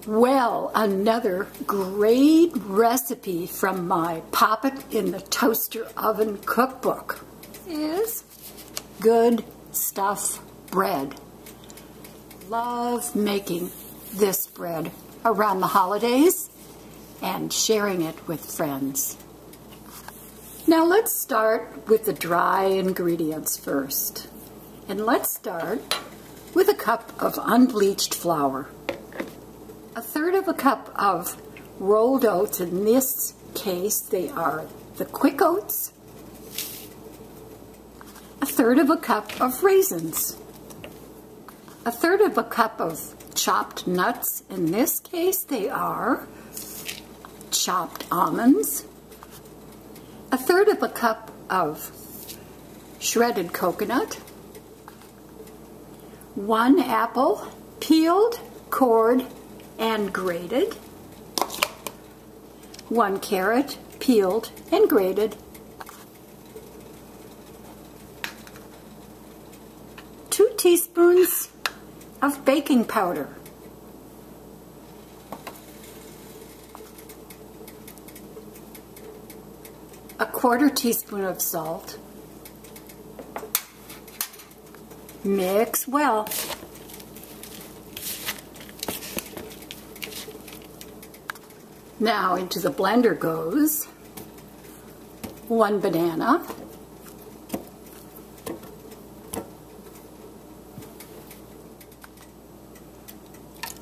Well, another great recipe from my Pop It in the Toaster Oven cookbook is good stuff bread. Love making this bread around the holidays and sharing it with friends. Now let's start with the dry ingredients first. And let's start with a cup of unbleached flour. A third of a cup of rolled oats. In this case, they are the quick oats. A third of a cup of raisins. A third of a cup of chopped nuts. In this case, they are chopped almonds. A third of a cup of shredded coconut. 1 apple, peeled, cored, and grated. 1 carrot, peeled and grated. 2 teaspoons of baking powder. 1/4 teaspoon of salt. Mix well. Now into the blender goes 1 banana,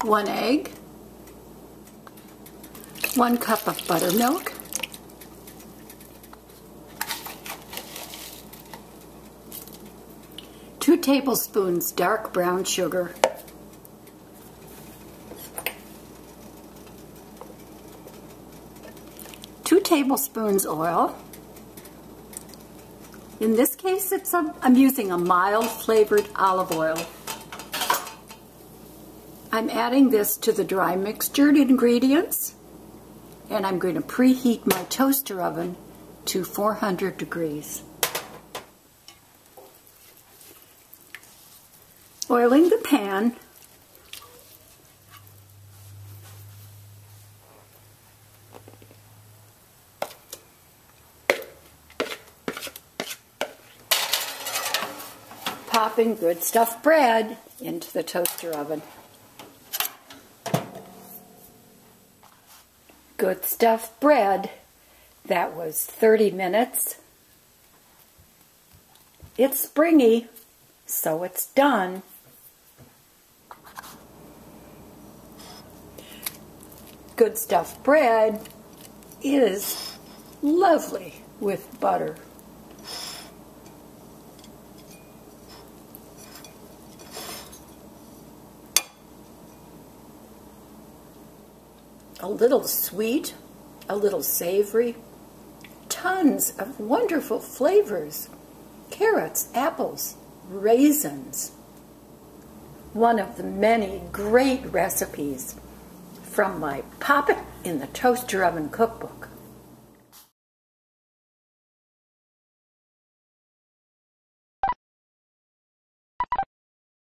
1 egg, 1 cup of buttermilk, 2 tablespoons dark brown sugar, 2 tablespoons oil. In this case, I'm using a mild flavored olive oil. I'm adding this to the dry mixtured ingredients, and I'm going to preheat my toaster oven to 400 degrees. Oiling the pan, popping good stuff bread into the toaster oven. Good stuff bread, that was 30 minutes. It's springy, so it's done. Good stuff bread is lovely with butter. A little sweet, a little savory, tons of wonderful flavors. Carrots, apples, raisins. One of the many great recipes from my Pop It in the Toaster Oven cookbook.